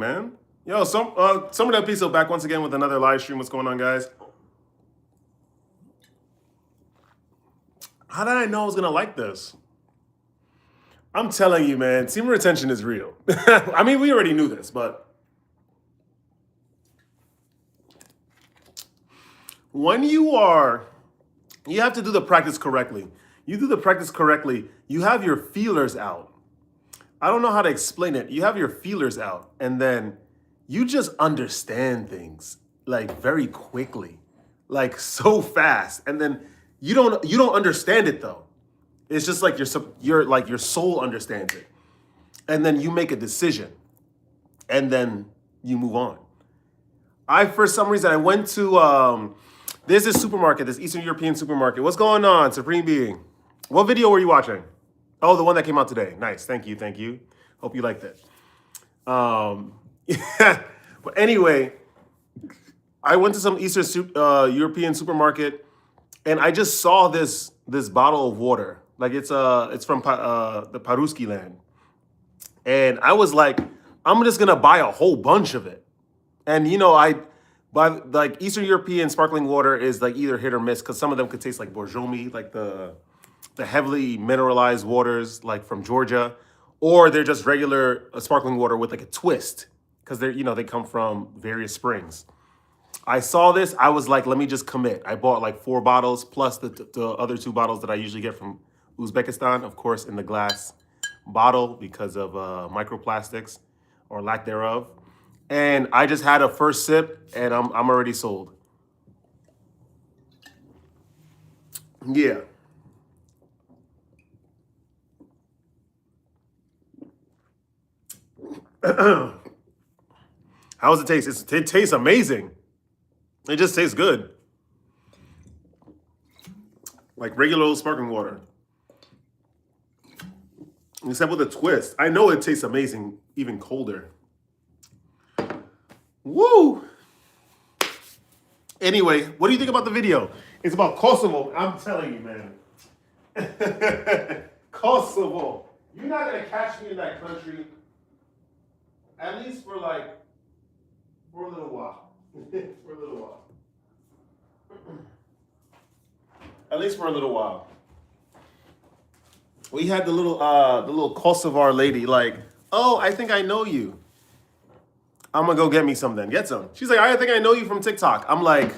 Man. Yo, some of that pizza back once again with another live stream. What's going on, guys? How did I know I was gonna like this? I'm telling you, man, team retention is real. I mean, we already knew this, but when you have to do the practice correctly. You do the practice correctly, you have your feelers out. I don't know how to explain it. You have your feelers out, and then you just understand things like very quickly, like so fast, and then you don't understand it though. It's just like your soul understands it, and then you make a decision, and then you move on. For some reason I went to there's this supermarket, this Eastern European supermarket. What's going on, Supreme Being? What video were you watching? Oh, the one that came out today. Nice. Thank you. Thank you. Hope you liked it. Yeah. But anyway, I went to some Eastern European supermarket, and I just saw this bottle of water. Like it's from the Paruski land, and I was like, I'm just gonna buy a whole bunch of it. And but like Eastern European sparkling water is like either hit or miss because some of them could taste like Borjomi, like the heavily mineralized waters like from Georgia, or they're just regular sparkling water with like a twist because they come from various springs. I saw this, I was like, let me just commit. I bought like 4 bottles plus the other 2 bottles that I usually get from Uzbekistan, of course, in the glass bottle because of microplastics or lack thereof. And I just had a first sip, and I'm already sold. Yeah. How does it taste? It tastes amazing. It just tastes good, like regular old sparkling water, except with a twist. I know it tastes amazing, even colder. Woo! Anyway, what do you think about the video? It's about Kosovo. I'm telling you, man. Kosovo. You're not gonna catch me in that country. At least for a little while. For a little while. At least for a little while. We had the little Kosovar lady like, oh, I think I know you. I'm gonna go get me some then. Get some. She's like, I think I know you from TikTok. I'm like,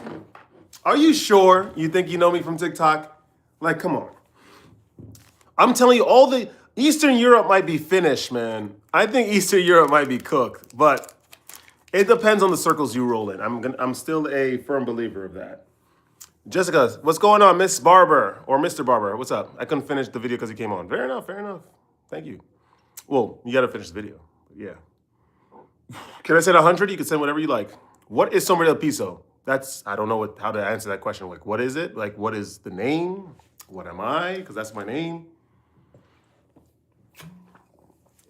are you sure you think you know me from TikTok? Like, come on. I'm telling you, all the Eastern Europe might be finished, man. I think Eastern Europe might be cooked, but it depends on the circles you roll in. I'm still a firm believer of that. Jessica, what's going on, Miss Barber or Mr. Barber? What's up? I couldn't finish the video because he came on. Fair enough. Fair enough. Thank you. Well, you got to finish the video. Yeah. Can I send 100? You can send whatever you like. What is Sombra del Piso? I don't know how to answer that question. Like, what is it? Like, what is the name? What am I? Because that's my name.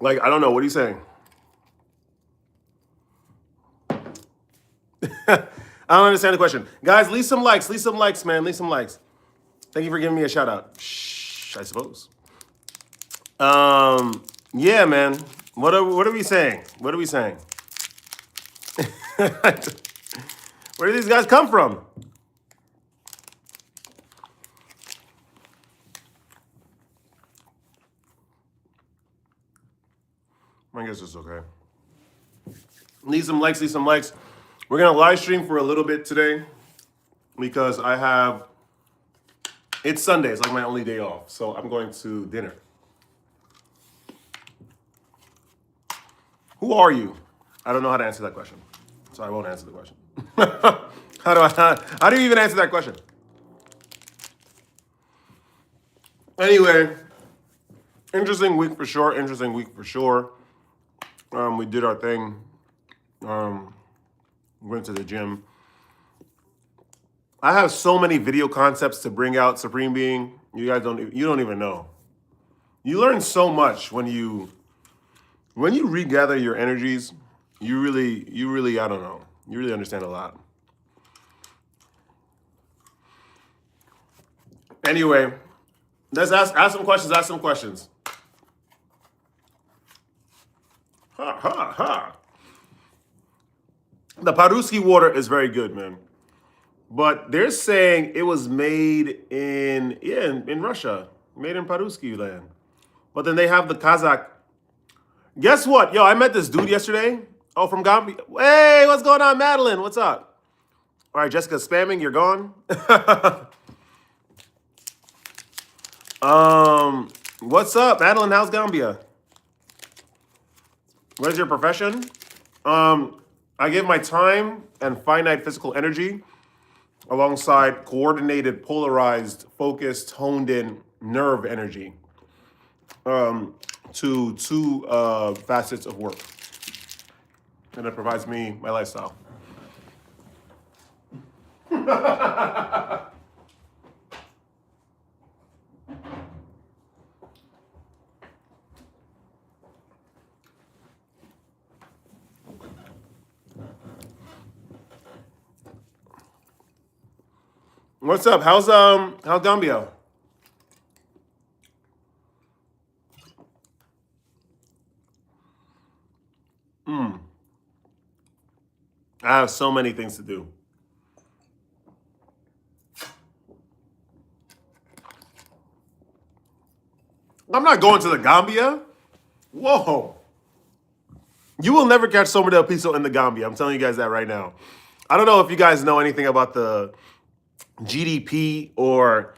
Like, I don't know. What are you saying? I don't understand the question. Guys, leave some likes. Leave some likes, man. Leave some likes. Thank you for giving me a shout out. Shh, I suppose. Yeah, man. What are we saying? What are we saying? Where do these guys come from? I guess it's okay. Leave some likes, leave some likes. We're gonna live stream for a little bit today because it's Sunday, it's like my only day off. So I'm going to dinner. Who are you? I don't know how to answer that question. So I won't answer the question. How do you even answer that question? Anyway, interesting week for sure. Interesting week for sure. We did our thing. Went to the gym. I have so many video concepts to bring out, Supreme Being. You guys don't even know. You learn so much when you regather your energies. You really, I don't know. You really understand a lot. Anyway, let's ask some questions. Ask some questions. Ha ha ha. The Paruski water is very good, man. But they're saying it was made in Russia, made in Paruski land. But then they have the Kazakh. Guess what? Yo, I met this dude yesterday. Oh, from Gambia. Hey, what's going on, Madeline? What's up? All right, Jessica, spamming. You're gone. What's up, Madeline? How's Gambia? What is your profession? I give my time and finite physical energy alongside coordinated, polarized, focused, honed in nerve energy to two facets of work. And it provides me my lifestyle. What's up? How's Gambia? I have so many things to do. I'm not going to the Gambia. Whoa. You will never catch Somer del Piso in the Gambia. I'm telling you guys that right now. I don't know if you guys know anything about the GDP or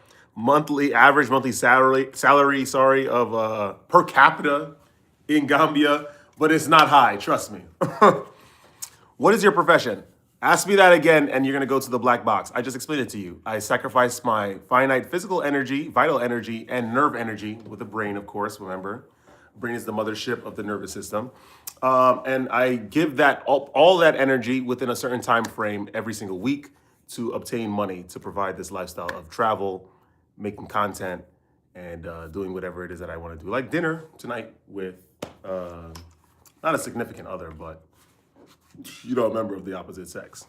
average monthly salary, sorry, of per capita in Gambia, but it's not high, trust me. What is your profession? Ask me that again, and you're gonna go to the black box. I just explained it to you. I sacrifice my finite physical energy, vital energy, and nerve energy with the brain, of course. Remember, brain is the mothership of the nervous system, and I give that all that energy within a certain time frame every single week to obtain money to provide this lifestyle of travel, making content, and doing whatever it is that I want to do. Like dinner tonight with not a significant other, but a member of the opposite sex.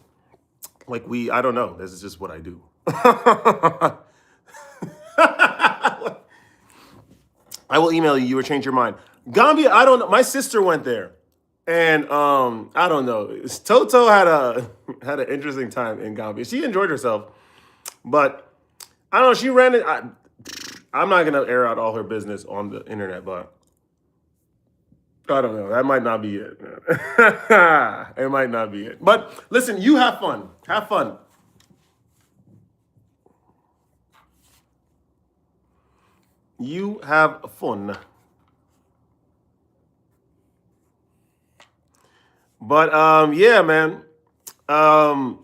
Like I don't know. This is just what I do. I will email you. You will change your mind. Gambia, I don't know. My sister went there, and I don't know. Toto had an interesting time in Gambia. She enjoyed herself, but I don't know. She ran it. I'm not gonna air out all her business on the internet, but I don't know. That might not be it. It might not be it. But listen, you have fun. Have fun. You have fun. But yeah, man. Yeah,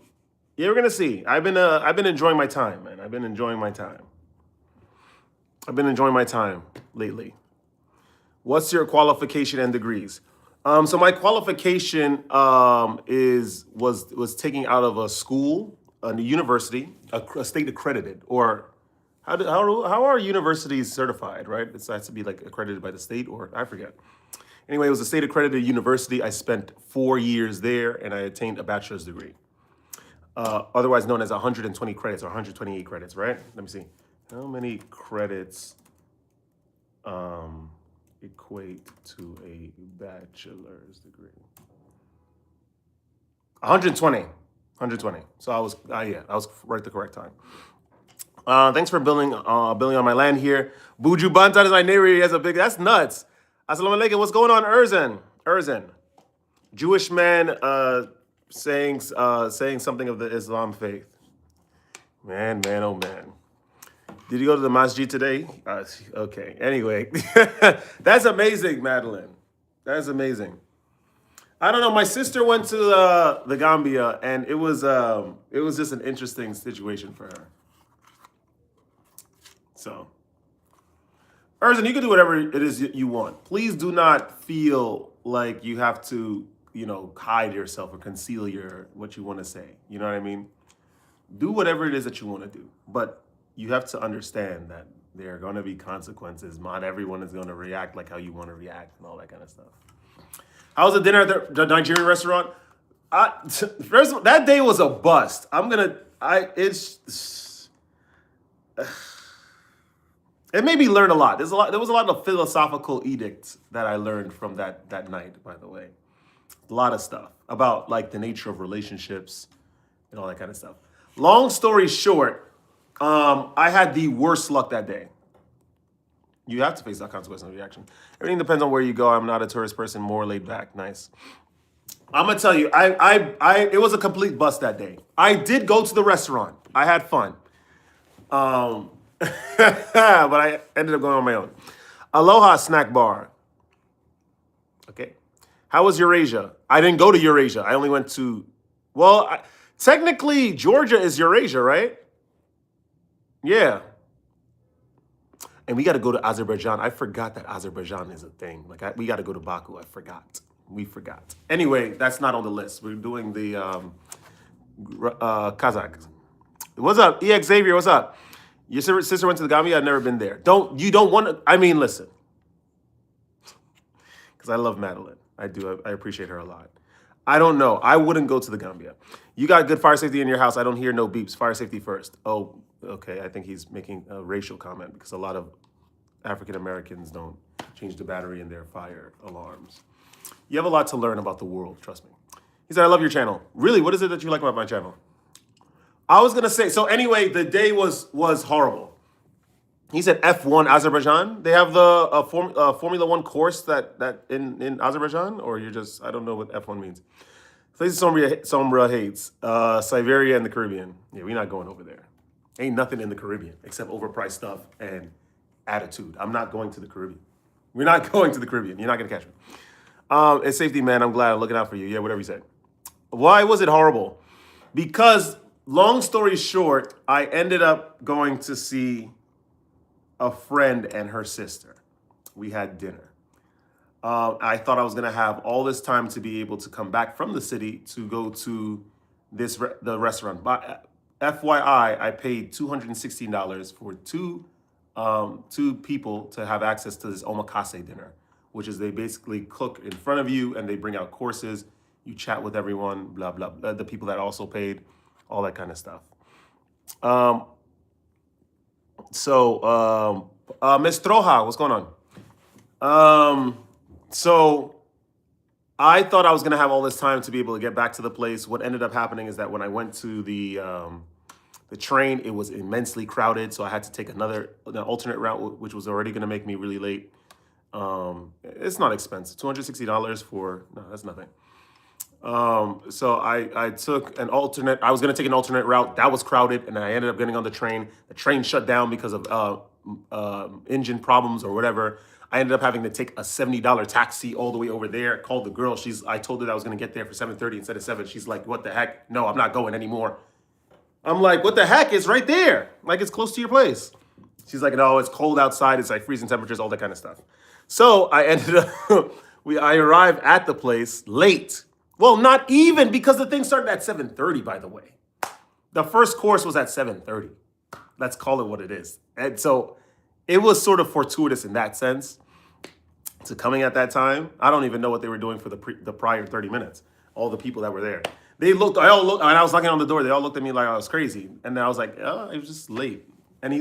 we're gonna see. I've been enjoying my time, man. I've been enjoying my time. I've been enjoying my time lately. What's your qualification and degrees? So my qualification was taking out of a school, a university, a state accredited, or how are universities certified? Right, it has to be like accredited by the state, or I forget. Anyway, it was a state accredited university. I spent 4 years there, and I attained a bachelor's degree, otherwise known as 120 credits or 128 credits. Right? Let me see. How many credits equate to a bachelor's degree? 120. 120. So I was right the correct time. Thanks for building on my land here. Buju Bantan is my neighbor. He has a big. That's nuts. Assalamu alaikum. What's going on, Erzan? Jewish man saying something of the Islam faith. Man, oh man. Did you go to the masjid today? Okay. Anyway, that's amazing, Madeline. That's amazing. I don't know. My sister went to the Gambia, and it was just an interesting situation for her. So, Erzan, you can do whatever it is you want. Please do not feel like you have to, hide yourself or conceal what you want to say. You know what I mean? Do whatever it is that you want to do, but you have to understand that there are going to be consequences. Not everyone is going to react like how you want to react and all that kind of stuff. How was the dinner at the Nigerian restaurant? First, that day was a bust. It made me learn a lot. There was a lot of philosophical edicts that I learned from that night, by the way. A lot of stuff about like the nature of relationships and all that kind of stuff. Long story short, I had the worst luck that day. You have to face that consequence of your action. Everything depends on where you go. I'm not a tourist person, more laid back. Nice. I'm gonna tell you, it was a complete bust that day. I did go to the restaurant. I had fun. But I ended up going on my own. Aloha Snack Bar. Okay. How was Eurasia? I didn't go to Eurasia. I only went to, technically, Georgia is Eurasia, right? Yeah. And we got to go to Azerbaijan. I forgot that Azerbaijan is a thing. We got to go to Baku. I forgot. We forgot. Anyway, that's not on the list. We're doing the Kazakh. What's up, EX Xavier? What's up? Your sister went to the Gambia. I've never been there. You don't want to? I mean, listen, because I love Madeline. I do. I appreciate her a lot. I don't know. I wouldn't go to the Gambia. You got good fire safety in your house. I don't hear no beeps. Fire safety first. Oh, okay. I think he's making a racial comment because a lot of African Americans don't change the battery in their fire alarms. You have a lot to learn about the world. Trust me. He said, I love your channel. Really? What is it that you like about my channel? I was going to say, so anyway, the day was horrible. He said F1 Azerbaijan. They have the Formula One course that in Azerbaijan, or you're just, I don't know what F1 means. Places Sombra hates. Siberia and the Caribbean. Yeah, we're not going over there. Ain't nothing in the Caribbean except overpriced stuff and attitude. I'm not going to the Caribbean. We're not going to the Caribbean. You're not going to catch me. It's safety, man. I'm glad. I'm looking out for you. Yeah, whatever you say. Why was it horrible? Because, long story short, I ended up going to see a friend and her sister. We had dinner. I thought I was going to have all this time to be able to come back from the city to go to the restaurant. But FYI, I paid $216 for two people to have access to this omakase dinner, which is they basically cook in front of you and they bring out courses. You chat with everyone, blah, blah, blah, the people that also paid, all that kind of stuff. Miss Troja, what's going on? So I thought I was going to have all this time to be able to get back to the place. What ended up happening is that when I went to the train, it was immensely crowded. So I had to take an alternate route, which was already going to make me really late. It's not expensive. $260 no, that's nothing. So I took an alternate. I was going to take an alternate route. That was crowded, and I ended up getting on the train. The train shut down because of engine problems or whatever. I ended up having to take a $70 taxi all the way over there. Called the girl. I told her that I was going to get there for 7:30 instead of 7. She's like, "What the heck? No, I'm not going anymore." I'm like, "What the heck? It's right there. Like, it's close to your place." She's like, "No, it's cold outside. It's like freezing temperatures, all that kind of stuff." So I ended up. I arrived at the place late. Well, not even, because the thing started at 7:30, by the way. The first course was at 7:30. Let's call it what it is. And so it was sort of fortuitous in that sense to coming at that time. I don't even know what they were doing for the prior 30 minutes. All the people that were there. They all looked, and I was knocking on the door. They all looked at me like I was crazy. And then I was like, oh, it was just late. And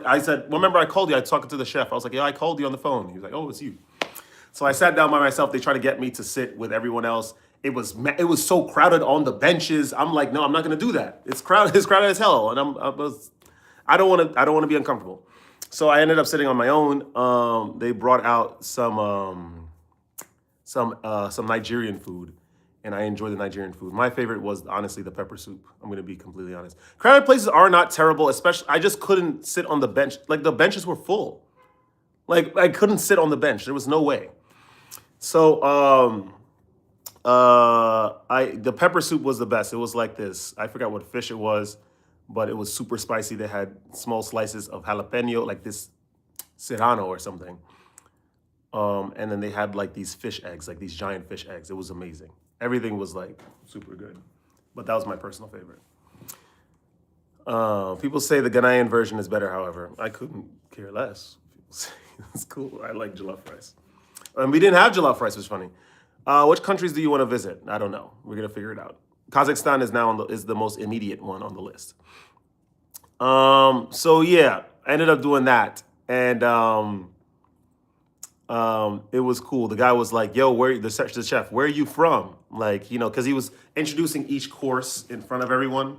I said, remember I called you. I was talking to the chef. I was like, yeah, I called you on the phone. He was like, oh, it's you. So I sat down by myself. They tried to get me to sit with everyone else. It was so crowded on the benches. I'm like, no, I'm not gonna do that. It's crowded as hell, and I don't want to be uncomfortable. So I ended up sitting on my own. They brought out some Nigerian food, and I enjoyed the Nigerian food. My favorite was honestly the pepper soup. I'm gonna be completely honest. Crowded places are not terrible, especially I just couldn't sit on the bench. Like the benches were full. Like I couldn't sit on the bench. There was no way. So the pepper soup was the best. It was like this. I forgot what fish it was, but it was super spicy. They had small slices of jalapeno, like this serrano or something. And then they had like these fish eggs, like these giant fish eggs. It was amazing. Everything was like super good, but that was my personal favorite. People say the Ghanaian version is better. However, I couldn't care less. It's cool. I like jollof rice. And we didn't have jollof rice, which is funny. Which countries do you want to visit? I don't know. We're gonna figure it out. Kazakhstan is now is the most immediate one on the list. So yeah, I ended up doing that, and It was cool. The guy was like, "Yo, the chef? Where are you from?" Like, because he was introducing each course in front of everyone,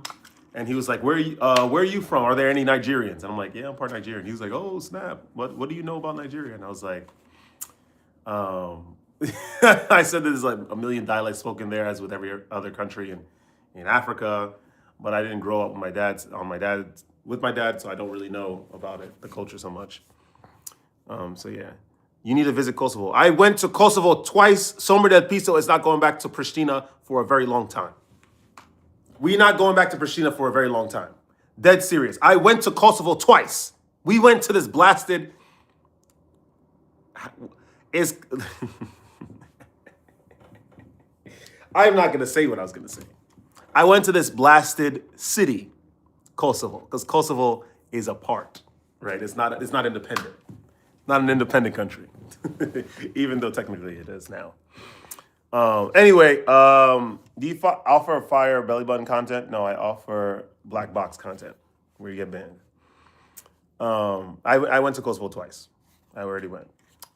and he was like, Where are you from? Are there any Nigerians?" And I'm like, "Yeah, I'm part Nigerian." He was like, "Oh snap! What do you know about Nigeria?" And I was like, um, I said there's like a million dialects spoken there, as with every other country in Africa, but I didn't grow up with my dad, so I don't really know about it, the culture so much. So yeah, you need to visit Kosovo. I went to Kosovo twice. Somer del Piso is not going back to Pristina for a very long time. We're not going back to Pristina for a very long time. Dead serious. I went to Kosovo twice. We went to this blasted. Is I'm not gonna say what I was gonna say. I went to this blasted city, Kosovo, because Kosovo is a part, right? It's not independent. Not an independent country, even though technically it is now. Anyway, do you offer fire belly button content? No, I offer black box content where you get banned. I went to Kosovo twice. I already went.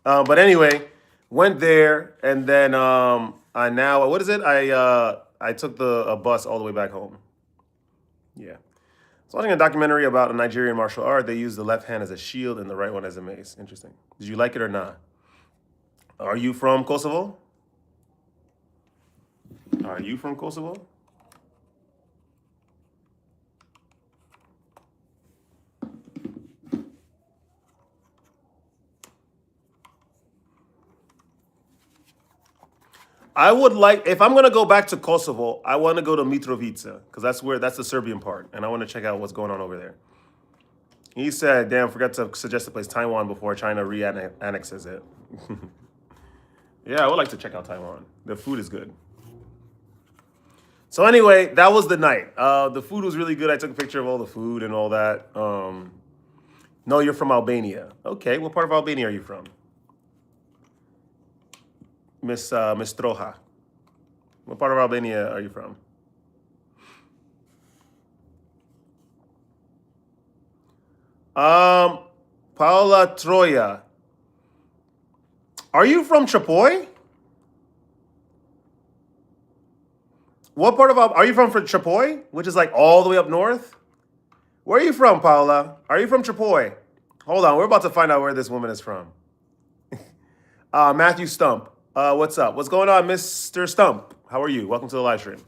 But anyway, went there, and then I now what is it? I took a bus all the way back home. Yeah. So watching a documentary about a Nigerian martial art. They use the left hand as a shield and the right one as a mace. Interesting. Did you like it or not? Are you from Kosovo? Are you from Kosovo? I would like, if I'm gonna go back to Kosovo, I want to go to Mitrovica because that's the Serbian part, and I want to check out what's going on over there. He said, "Damn, forgot to suggest the place Taiwan before China re-annexes it." Yeah, I would like to check out Taiwan. The food is good. So anyway, that was the night. The food was really good. I took a picture of all the food and all that. No, you're from Albania. Okay, what part of Albania are you from? Miss Troja. What part of Albania are you from? Paula Troya. Are you from Chapoy? What part of are you from Chapoy, which is like all the way up north? Where are you from, Paula? Are you from Chapoy? Hold on, we're about to find out where this woman is from. Matthew Stump. What's up? What's going on, Mr. Stump? How are you? Welcome to the live stream.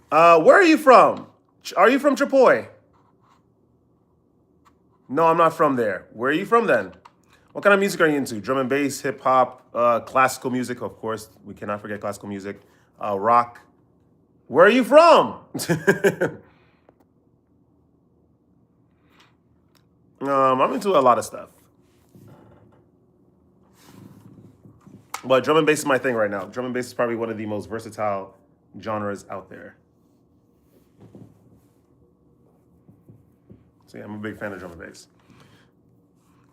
Where are you from? Are you from Chapoy? No, I'm not from there. Where are you from then? What kind of music are you into? Drum and bass, hip hop, classical music, of course. We cannot forget classical music. Rock. Where are you from? I'm into a lot of stuff. But drum and bass is my thing right now. Drum and bass is probably one of the most versatile genres out there. So yeah, I'm a big fan of drum and bass.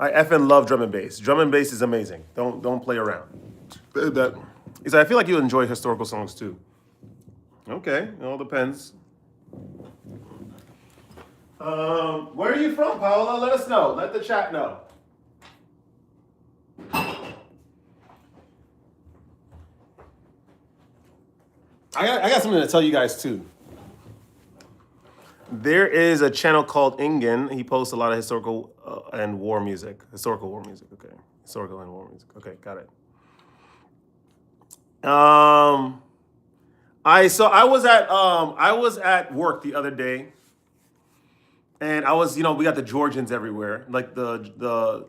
I effing love drum and bass. Drum and bass is amazing. Don't play around. He said, I feel like you enjoy historical songs too. Okay, it all depends. Where are you from, Paola? Let us know. Let the chat know. I got something to tell you guys too. There is a channel called Ingen. He posts a lot of historical and war music. Historical war music. Okay. Historical and war music. Okay, got it. I was at work the other day, and we got the Georgians everywhere. Like the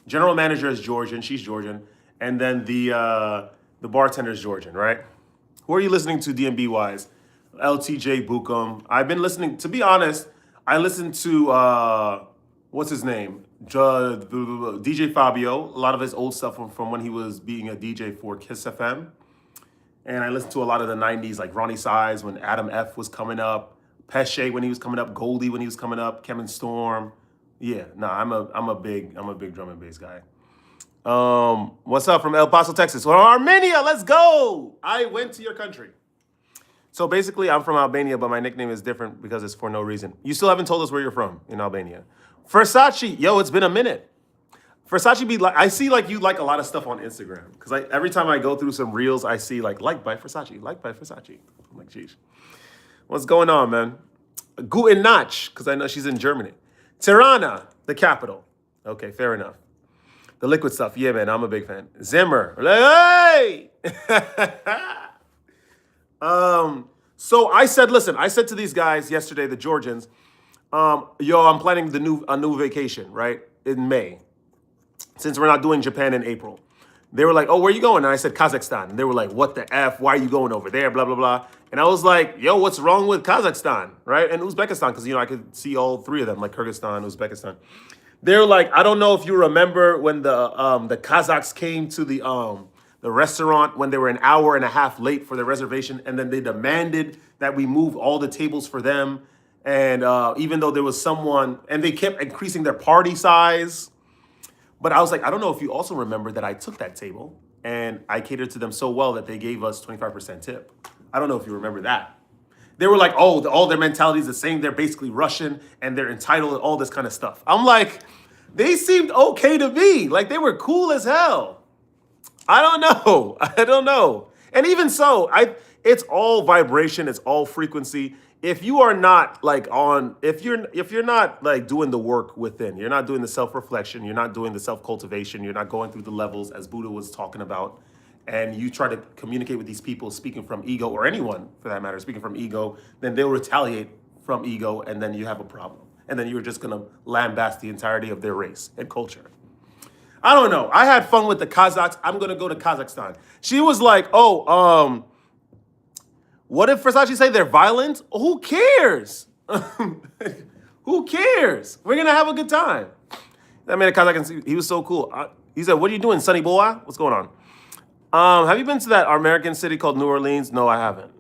general manager is Georgian, she's Georgian, and then the bartender is Georgian, right? Who are you listening to DMB wise? LTJ Bukum. I've been listening, to be honest, I listened to what's his name? DJ Fabio, a lot of his old stuff from when he was being a DJ for Kiss FM. And I listened to a lot of the 90s, like Ronnie Size when Adam F was coming up, Pesce when he was coming up, Goldie when he was coming up, Kevin Storm. Yeah, I'm a big drum and bass guy. What's up from El Paso, Texas? Well, Armenia, let's go. I went to your country. So basically, I'm from Albania, but my nickname is different because it's for no reason. You still haven't told us where you're from in Albania. Versace, yo, it's been a minute. Versace be like, I see like you like a lot of stuff on Instagram because every time I go through some reels, I see like by Versace, like by Versace. I'm like, geez, what's going on, man? Guten Nacht, because I know she's in Germany. Tirana, the capital. Okay, fair enough. The liquid stuff, yeah, man, I'm a big fan. Zimmer, like, hey! So I said, listen, I said to these guys yesterday, the Georgians, yo, I'm planning a new vacation, right? In May, since we're not doing Japan in April. They were like, oh, where are you going? And I said, Kazakhstan. And they were like, what the F? Why are you going over there? Blah, blah, blah. And I was like, yo, what's wrong with Kazakhstan, right? And Uzbekistan, because, I could see all three of them, like Kyrgyzstan, Uzbekistan. They're like, I don't know if you remember when the Kazakhs came to the restaurant when they were an hour and a half late for their reservation, and then they demanded that we move all the tables for them. And even though there was someone, and they kept increasing their party size. But I was like, I don't know if you also remember that I took that table and I catered to them so well that they gave us 25% tip. I don't know if you remember that. They were like, oh, all their mentality is the same. They're basically Russian and they're entitled and all this kind of stuff. I'm like, they seemed okay to me. Like they were cool as hell. I don't know. I don't know. And even so, it's all vibration. It's all frequency. If you are not like if you're not like doing the work within, you're not doing the self-reflection, you're not doing the self-cultivation, you're not going through the levels as Buddha was talking about, and you try to communicate with these people speaking from ego, or anyone for that matter, speaking from ego, then they'll retaliate from ego, and then you have a problem. And then you're just gonna lambast the entirety of their race and culture. I don't know. I had fun with the Kazakhs. I'm gonna go to Kazakhstan. She was like, oh, what if Versace say they're violent? Who cares? Who cares? We're gonna have a good time. That man, Kazakh, he was so cool. He said, what are you doing, Sonny boy? What's going on? Have you been to that American city called New Orleans? No, I haven't.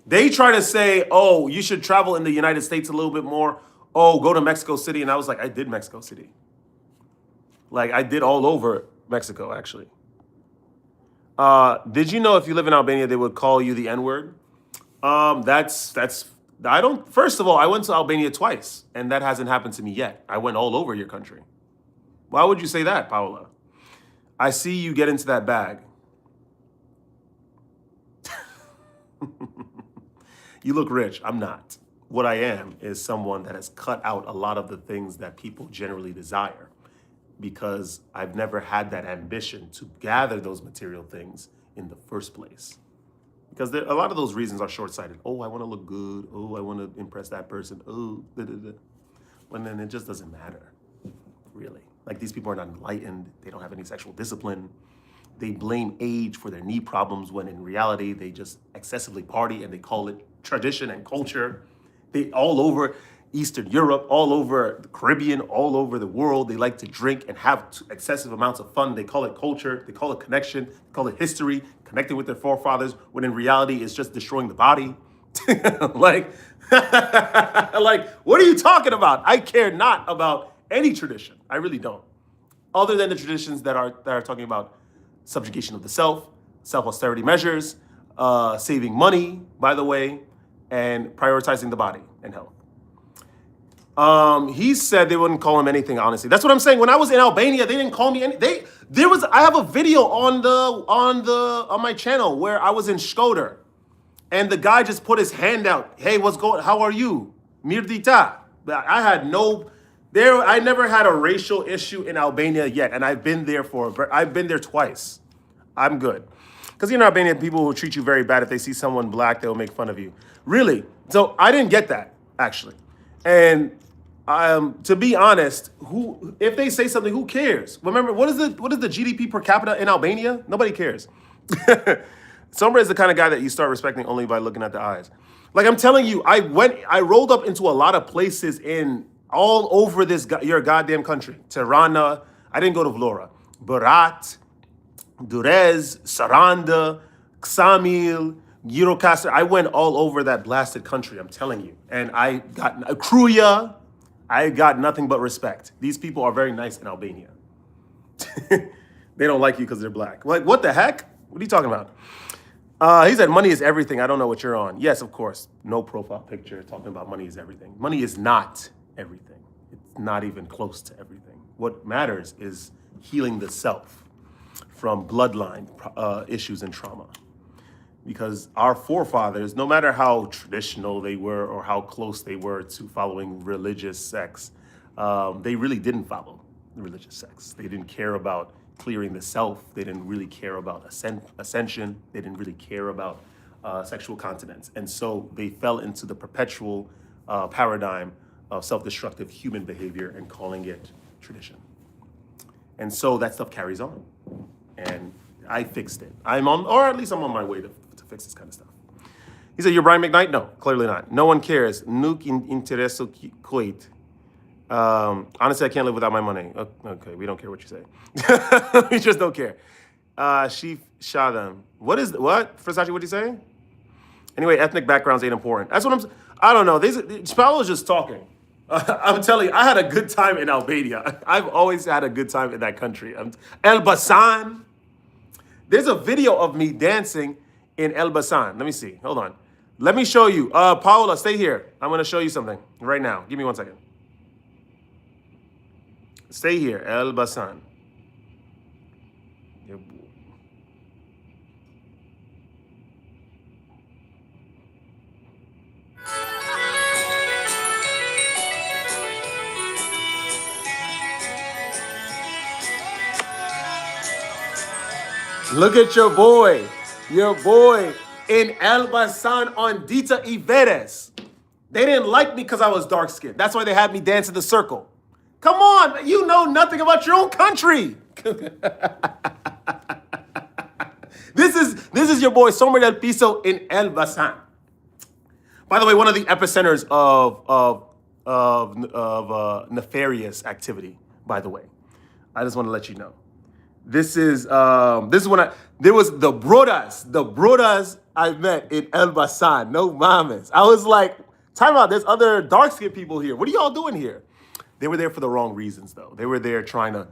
They try to say, oh, you should travel in the United States a little bit more. Oh, go to Mexico City. And I was like, I did Mexico City. Like, I did all over Mexico, actually. Did you know if you live in Albania, they would call you the N-word? First of all, I went to Albania twice, and that hasn't happened to me yet. I went all over your country. Why would you say that, Paola? I see you get into that bag. You look rich. I'm not. What I am is someone that has cut out a lot of the things that people generally desire, because I've never had that ambition to gather those material things in the first place. Because a lot of those reasons are short-sighted. Oh, I want to look good. Oh, I want to impress that person. Oh, when then it just doesn't matter, really. Like, these people are not enlightened. They don't have any sexual discipline. They blame age for their knee problems when in reality they just excessively party and they call it tradition and culture. They all over Eastern Europe, all over the Caribbean, all over the world, they like to drink and have excessive amounts of fun. They call it culture, they call it connection, they call it history, connecting with their forefathers, when in reality it's just destroying the body. like, what are you talking about? I care not about any tradition. I really don't. Other than the traditions that are talking about subjugation of the self-austerity measures, saving money, by the way, and prioritizing the body and health. He said they wouldn't call him anything, honestly. That's what I'm saying. When I was in Albania, they didn't call me any. I have a video on my channel where I was in Shkodër, and the guy just put his hand out. Hey, how are you? Mirdita. I never had a racial issue in Albania yet, and I've been there twice. I'm good. Because in Albania, people will treat you very bad. If they see someone black, they'll make fun of you. Really? So I didn't get that, actually. And to be honest, if they say something, who cares? Remember, what is the GDP per capita in Albania? Nobody cares. Sombra is the kind of guy that you start respecting only by looking at the eyes. Like, I'm telling you, I rolled up into a lot of places in all over your goddamn country. Tirana, I didn't go to Vlora. Berat, Durrës, Saranda, Ksamil, Gjirokastër. I went all over that blasted country, I'm telling you. And I got Kruja. I got nothing but respect. These people are very nice in Albania. They don't like you because they're black. Like, what the heck? What are you talking about? He said, money is everything. I don't know what you're on. Yes, of course. No profile picture talking about money is everything. Money is not everything. It's not even close to everything. What matters is healing the self from bloodline issues and trauma. Because our forefathers, no matter how traditional they were or how close they were to following religious sects, they really didn't follow the religious sects. They didn't care about clearing the self. They didn't really care about ascension. They didn't really care about sexual continence. And so they fell into the perpetual paradigm of self-destructive human behavior and calling it tradition. And so that stuff carries on. And I fixed it. I'm on, or at least I'm on my way to fix this kind of stuff. He said, you're Brian McKnight? No, clearly not. No one cares. Nuke intereso coit. Honestly, I can't live without my money. Okay, we don't care what you say. We just don't care. Sheaf Shadam. What? Versace, what'd you say? Anyway, ethnic backgrounds ain't important. That's what I don't know. Spallo's just talking. I'm telling you, I had a good time in Albania. I've always had a good time in that country. Elbasan. There's a video of me dancing in Elbasan. Let me see. Hold on. Let me show you. Paola, stay here. I'm going to show you something right now. Give me 1 second. Stay here. Elbasan. Look at your boy in Elbasan on Dita Iveres. They didn't like me because I was dark skinned. That's why they had me dance in the circle. Come on, you know nothing about your own country. This is your boy Somer del Piso in Elbasan. By the way, one of the epicenters of nefarious activity. By the way, I just want to let you know. This is when there was the brodas I met in Elbasan. No mames. I was like, time out. There's other dark skinned people here. What are y'all doing here? They were there for the wrong reasons, though. They were there trying to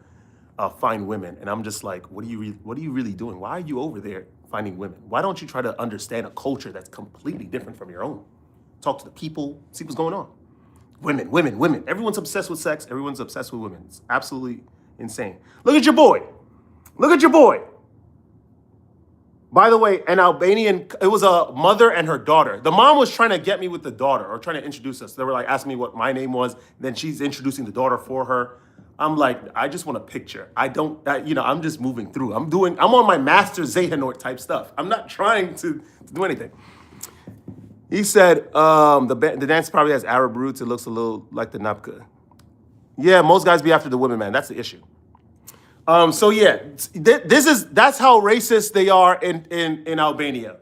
find women, and I'm just like, what are you really doing? Why are you over there finding women? Why don't you try to understand a culture that's completely different from your own? Talk to the people, see what's going on. Women. Everyone's obsessed with sex. Everyone's obsessed with women. It's absolutely insane. Look at your boy. By the way, an Albanian, it was a mother and her daughter. The mom was trying to get me with the daughter or trying to introduce us. They were like asking me what my name was. Then she's introducing the daughter for her. I'm like, I just want a picture. I'm just moving through. I'm on my Master Zehanort type stuff. I'm not trying to do anything. He said, the dance probably has Arab roots. It looks a little like the Napka. Yeah, most guys be after the women, man. That's the issue. So yeah, that's how racist they are in Albania.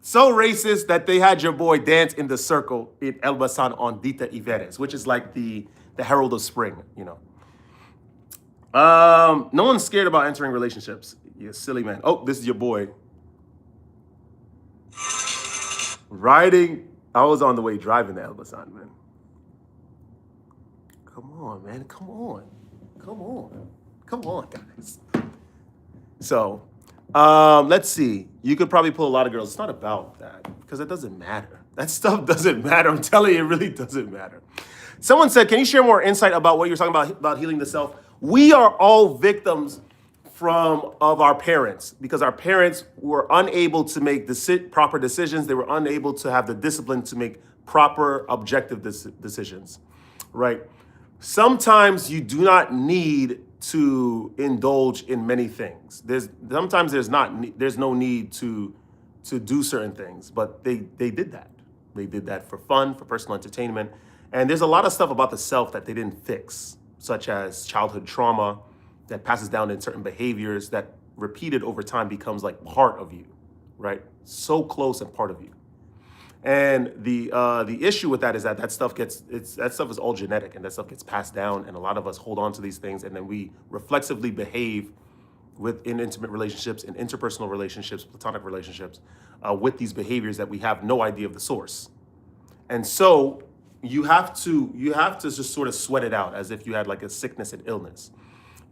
So racist that they had your boy dance in the circle in Elbasan on Dita Iveres, which is like the herald of spring, you know. No one's scared about entering relationships. You silly man. Oh, this is your boy. I was on the way driving to Elbasan, man. Come on, man. Come on, guys. So, let's see. You could probably pull a lot of girls. It's not about that because it doesn't matter. That stuff doesn't matter. I'm telling you, it really doesn't matter. Someone said, can you share more insight about what you're talking about healing the self? We are all victims of our parents because our parents were unable to make proper decisions. They were unable to have the discipline to make proper objective decisions, right? Sometimes you do not need to indulge in many things. There's no need to do certain things, but they did that. They did that for fun, for personal entertainment. And there's a lot of stuff about the self that they didn't fix, such as childhood trauma that passes down in certain behaviors that repeated over time becomes like part of you, right? So close and part of you. And the issue with that is that stuff is all genetic and that stuff gets passed down, and a lot of us hold on to these things and then we reflexively behave in intimate relationships, in interpersonal relationships, platonic relationships, with these behaviors that we have no idea of the source. And so you have to just sort of sweat it out as if you had like a sickness and illness.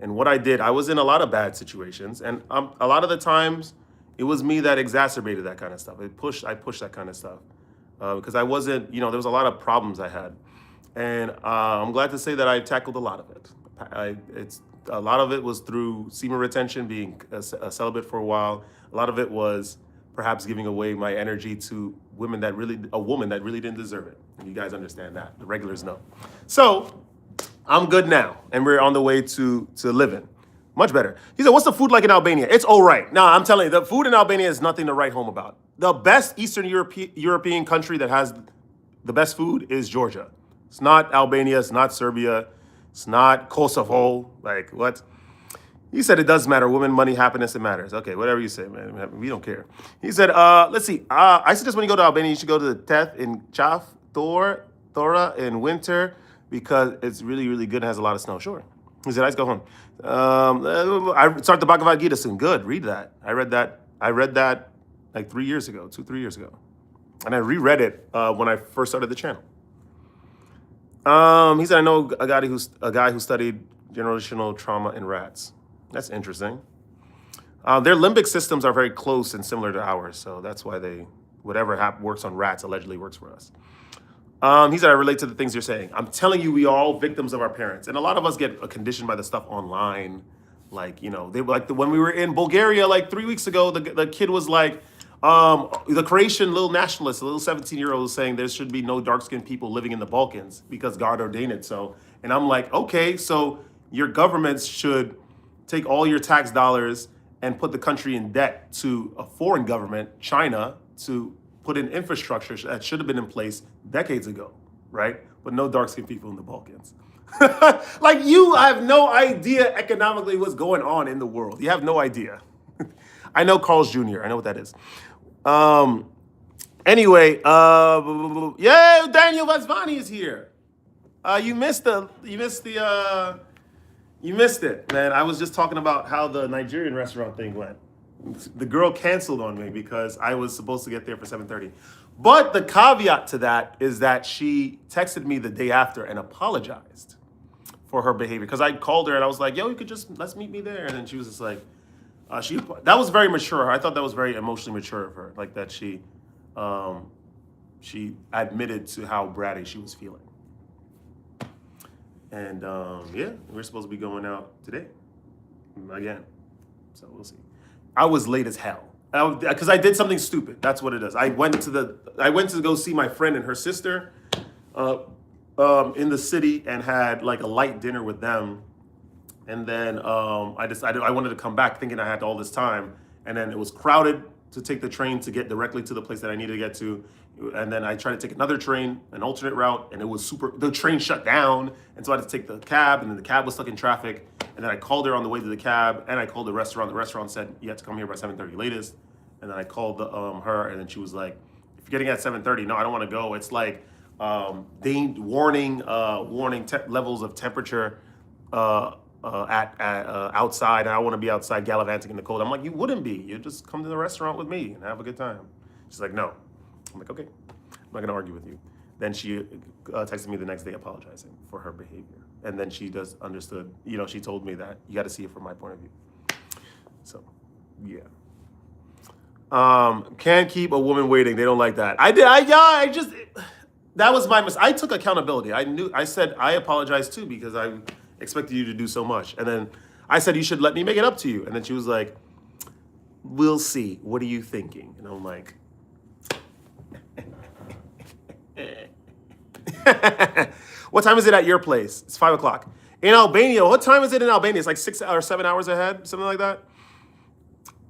And what I did, I was in a lot of bad situations, and a lot of the times It was me that exacerbated that kind of stuff. I pushed that kind of stuff because I wasn't, there was a lot of problems I had, and I'm glad to say that I tackled a lot of it. It's a lot of it was through semen retention, being a celibate for a while. A lot of it was perhaps giving away my energy to a woman that really didn't deserve it. And you guys understand that. The regulars know. So I'm good now, and we're on the way to living. Much better. He said, what's the food like in Albania? It's all right. Now, I'm telling you, the food in Albania is nothing to write home about. The best Eastern European country that has the best food is Georgia. It's not Albania. It's not Serbia. It's not Kosovo. Like, what? He said it does matter. Women, money, happiness, it matters. Okay, whatever you say, man. We don't care. He said, let's see. I suggest when you go to Albania, you should go to the Teth in Chaf, Thora in winter because it's really, really good and has a lot of snow. Sure. He said, let's go home. I start the Bhagavad Gita soon. Good, read that. I read that like 3 years ago, 3 years ago. And I reread it when I first started the channel. He said, I know a guy who studied generational trauma in rats. That's interesting. Their limbic systems are very close and similar to ours, so that's why whatever works on rats allegedly works for us. He said, I relate to the things you're saying. I'm telling you, we are all victims of our parents. And a lot of us get conditioned by the stuff online. Like, they were like when we were in Bulgaria, like 3 weeks ago, the kid was like, the Croatian little nationalist, a little 17-year-old was saying there should be no dark-skinned people living in the Balkans because God ordained it so. And I'm like, okay, so your governments should take all your tax dollars and put the country in debt to a foreign government, China, to put in infrastructure that should have been in place decades ago, right? But no dark-skinned people in the Balkans. Like, you have no idea economically what's going on in the world. You have no idea. I know Carl's Jr. I know what that is. Anyway, yeah, Daniel Vasvani is here. You missed it, man. I was just talking about how the Nigerian restaurant thing went. The girl canceled on me because I was supposed to get there for 7:30. But the caveat to that is that she texted me the day after and apologized for her behavior. Because I called her and I was like, yo, let's meet me there. And then she was just like, that was very mature. I thought that was very emotionally mature of her. Like that she admitted to how bratty she was feeling. And yeah, we're supposed to be going out today again. So we'll see. I was late as hell because I did something stupid. That's what it is. I went to go see my friend and her sister in the city and had like a light dinner with them. And then I decided I wanted to come back thinking I had all this time. And then it was crowded to take the train to get directly to the place that I needed to get to. And then I tried to take another train, an alternate route, and the train shut down. And so I had to take the cab, and then the cab was stuck in traffic. And then I called her on the way to the cab, and I called the restaurant. The restaurant said, you have to come here by 7:30 latest. And then I called her, and then she was like, if you're getting at 7:30, no, I don't want to go. It's like warning levels of temperature outside, and I want to be outside gallivanting in the cold. I'm like, you wouldn't be. You just come to the restaurant with me and have a good time. She's like, no. I'm like, okay, I'm not gonna argue with you. Then she texted me the next day apologizing for her behavior. And then she understood, she told me that you got to see it from my point of view. So, yeah. Can't keep a woman waiting. They don't like that. That was my mistake. I took accountability. I said, I apologize too because I expected you to do so much. And then I said, you should let me make it up to you. And then she was like, we'll see. What are you thinking? And I'm like, what time is it at your place? It's 5 o'clock. In Albania, what time is it in Albania? It's like 6 or 7 hours ahead, something like that.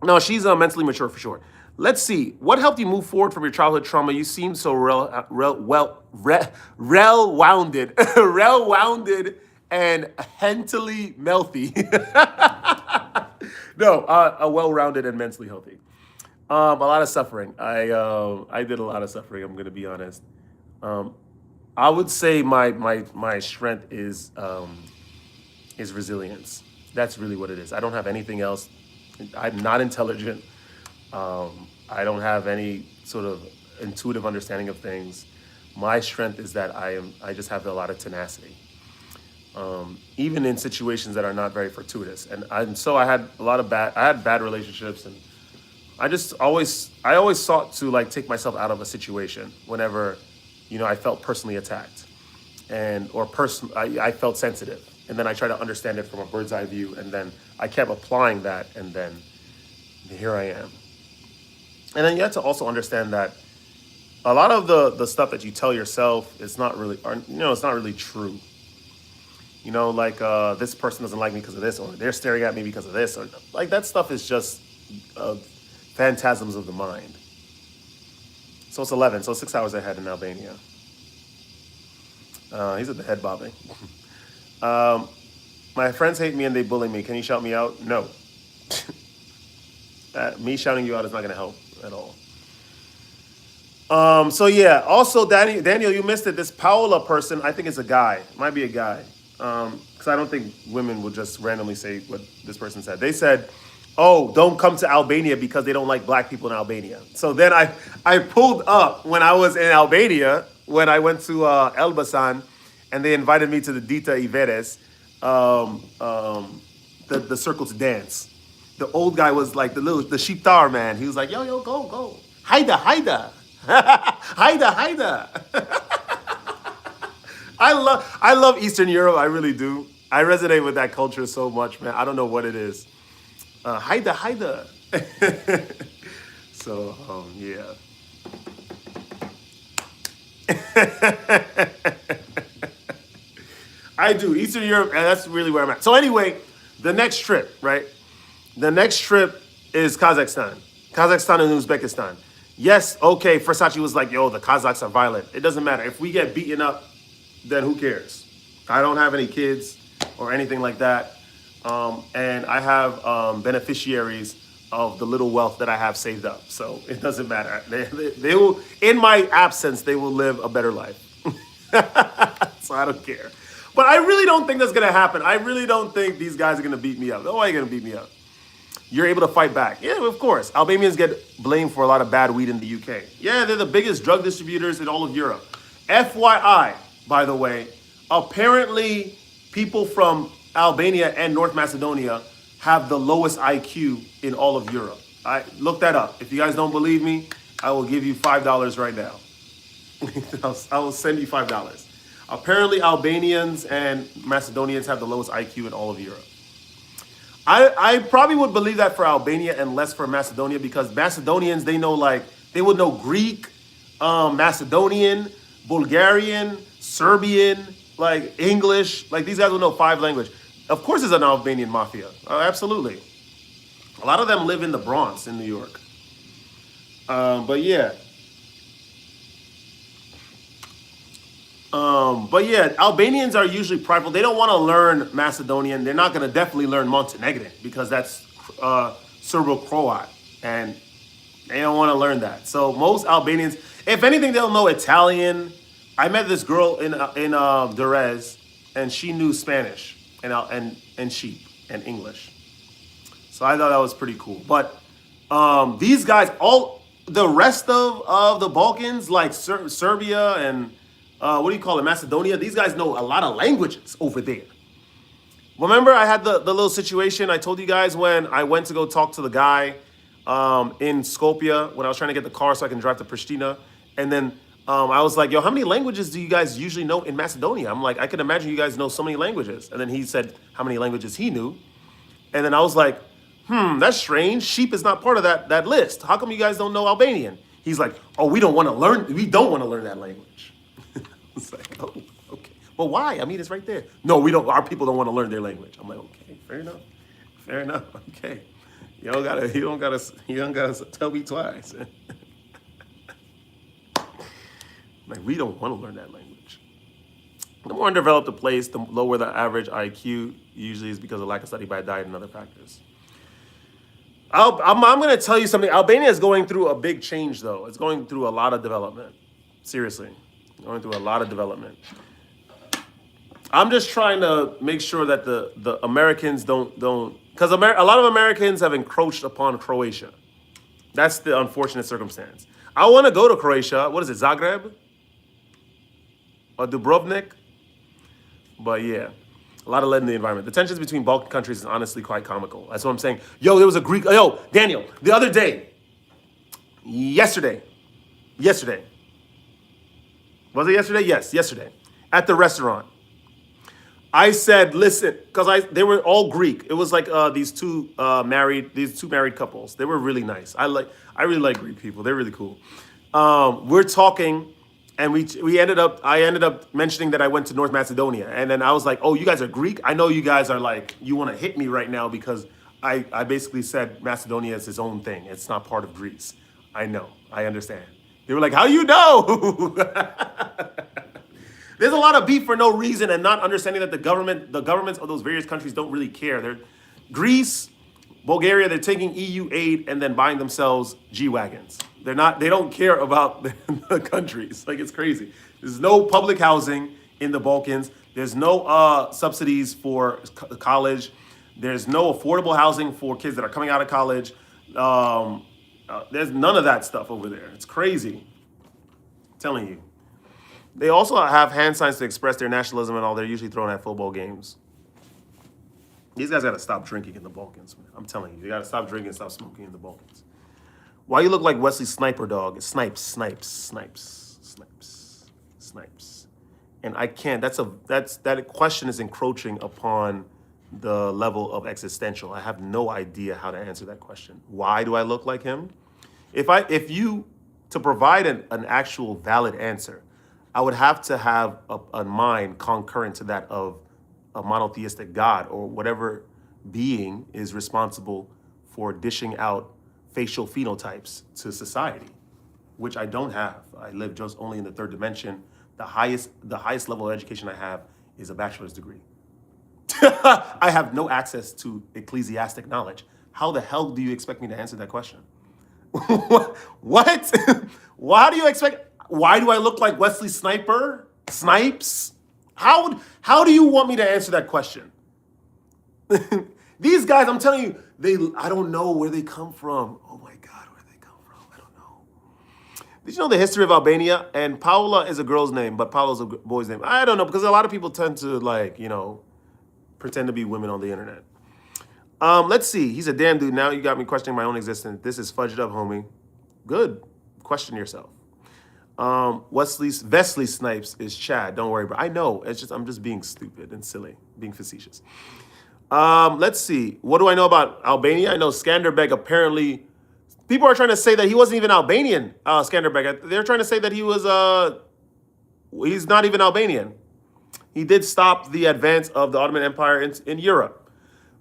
No, she's mentally mature for sure. Let's see. What helped you move forward from your childhood trauma? You seem so well-rounded, and mentally healthy. No, well-rounded and mentally healthy. A lot of suffering. I did a lot of suffering. I'm gonna be honest. I would say my strength is resilience. That's really what it is. I don't have anything else. I'm not intelligent. I don't have any sort of intuitive understanding of things. My strength is that I just have a lot of tenacity. Even in situations that are not very fortuitous. And so I had bad relationships and I always sought to like take myself out of a situation whenever, I felt personally attacked and or I felt sensitive, and then I try to understand it from a bird's eye view, and then I kept applying that, and then here I am. And then you have to also understand that a lot of the stuff that you tell yourself is not really, it's not really true. Like this person doesn't like me because of this, or they're staring at me because of this, or like that stuff is just uh, phantasms of the mind. So it's 11, so 6 hours ahead in Albania. He's at the head bobbing. My friends hate me and they bully me. Can you shout me out? No. Me shouting you out is not going to help at all. So yeah, also Daniel, you missed it. This Paola person, I think it's a guy. Might be a guy. Because I don't think women will just randomly say what this person said. They said, "Oh, don't come to Albania because they don't like black people in Albania." So then I pulled up when I was in Albania when I went to Elbasan, and they invited me to the Dita Iveres, the circle to dance. The old guy was like the shiptar man. He was like, "Yo, go, haida, haida." Haida, haida. I love Eastern Europe. I really do. I resonate with that culture so much, man. I don't know what it is. Haida, haida. So, yeah. I do. Eastern Europe, and that's really where I'm at. So anyway, the next trip, right? The next trip is Kazakhstan. Kazakhstan and Uzbekistan. Yes, okay, Versace was like, yo, the Kazakhs are violent. It doesn't matter. If we get beaten up, then who cares? I don't have any kids or anything like that. And I have beneficiaries of the little wealth that I have saved up. So it doesn't matter. They will, in my absence, they will live a better life. So I don't care. But I really don't think that's going to happen. I really don't think these guys are going to beat me up. No way you're going to beat me up. You're able to fight back. Yeah, of course. Albanians get blamed for a lot of bad weed in the UK. Yeah, they're the biggest drug distributors in all of Europe. FYI, by the way, apparently people from Albania and North Macedonia have the lowest IQ in all of Europe. I look that up. If you guys don't believe me, I will give you $5 right now. I will send you $5. Apparently Albanians and Macedonians have the lowest IQ in all of Europe. I probably would believe that for Albania and less for Macedonia, because Macedonians, they would know Greek, Macedonian, Bulgarian, Serbian, like English. Like these guys would know 5 languages. Of course it's an Albanian mafia. Absolutely. A lot of them live in the Bronx in New York. But yeah. Albanians are usually prideful. They don't want to learn Macedonian. They're not going to definitely learn Montenegrin because that's Serbo-Croat, and they don't want to learn that. So most Albanians, if anything, they'll know Italian. I met this girl in Durrës, and she knew Spanish and sheep and English. So I thought that was pretty cool. But these guys, all the rest of the Balkans, like Serbia and what do you call it, Macedonia, these guys know a lot of languages over there. Remember I had the little situation I told you guys when I went to go talk to the guy in Skopje when I was trying to get the car so I can drive to Pristina. And then I was like, yo, how many languages do you guys usually know in Macedonia? I'm like, I can imagine you guys know so many languages. And then he said how many languages he knew. And then I was like, that's strange. Sheep is not part of that list. How come you guys don't know Albanian? He's like, oh, we don't want to learn that language. It's like, oh, okay. Well, why? I mean, it's right there. No, we don't. Our people don't want to learn their language. I'm like, okay, fair enough. Okay, you don't gotta tell me twice. Like, we don't want to learn that language. The more undeveloped a place, the lower the average IQ usually is because of lack of study by diet and other factors. I'm going to tell you something. Albania is going through a big change, though. It's going through a lot of development. Seriously. Going through a lot of development. I'm just trying to make sure that the Americans don't because a lot of Americans have encroached upon Croatia. That's the unfortunate circumstance. I want to go to Croatia. What is it, Zagreb? Or Dubrovnik? But yeah, a lot of lead in the environment. The tensions between Balkan countries is honestly quite comical. That's what I'm saying. Yo, there was a Greek. Yo, Daniel, the other day, yesterday. Yesterday. Was it yesterday? Yes, yesterday. At the restaurant. I said, listen, because they were all Greek. It was like these two married couples. They were really nice. I really like Greek people. They're really cool. We're talking, and I ended up mentioning that I went to North Macedonia, and then I was like, oh, you guys are Greek? I know you guys are like, you want to hit me right now because I basically said Macedonia is its own thing. It's not part of Greece. I know. I understand. They were like, how do you know? There's a lot of beef for no reason and not understanding that the governments of those various countries don't really care. They're Greece, Bulgaria, they're taking EU aid and then buying themselves G-Wagons. They don't care about the countries. Like, it's crazy. There's no public housing in the Balkans. There's no subsidies for college. There's no affordable housing for kids that are coming out of college. There's none of that stuff over there. It's crazy. I'm telling you. They also have hand signs to express their nationalism and all. They're usually thrown at football games. These guys got to stop drinking in the Balkans, man. I'm telling you. They got to stop drinking and stop smoking in the Balkans. Why you look like Wesley Sniper Dog? It's Snipes. And I can't. That question is encroaching upon the level of existential. I have no idea how to answer that question. Why do I look like him? To provide an actual valid answer, I would have to have a mind concurrent to that of a monotheistic God or whatever being is responsible for dishing out facial phenotypes to society, which I don't have. I live just only in the third dimension. The highest level of education I have is a bachelor's degree. I have no access to ecclesiastic knowledge. How the hell do you expect me to answer that question? What? Why do you expect? Why do I look like Wesley Snipes? How do you want me to answer that question? These guys, I'm telling you, I don't know where they come from. Oh my God, where they come from? I don't know. Did you know the history of Albania? And Paula is a girl's name, but Paula's a boy's name. I don't know, because a lot of people tend to pretend to be women on the internet. Let's see. He's a damn dude. Now you got me questioning my own existence. This is fudged up, homie. Good. Question yourself. Wesley Snipes is Chad. Don't worry, bro. I know. I'm just being stupid and silly, being facetious. Let's see. What do I know about Albania? I know Skanderbeg apparently. People are trying to say that he wasn't even Albanian. Skanderbeg. They're trying to say that he was. He's not even Albanian. He did stop the advance of the Ottoman Empire in Europe.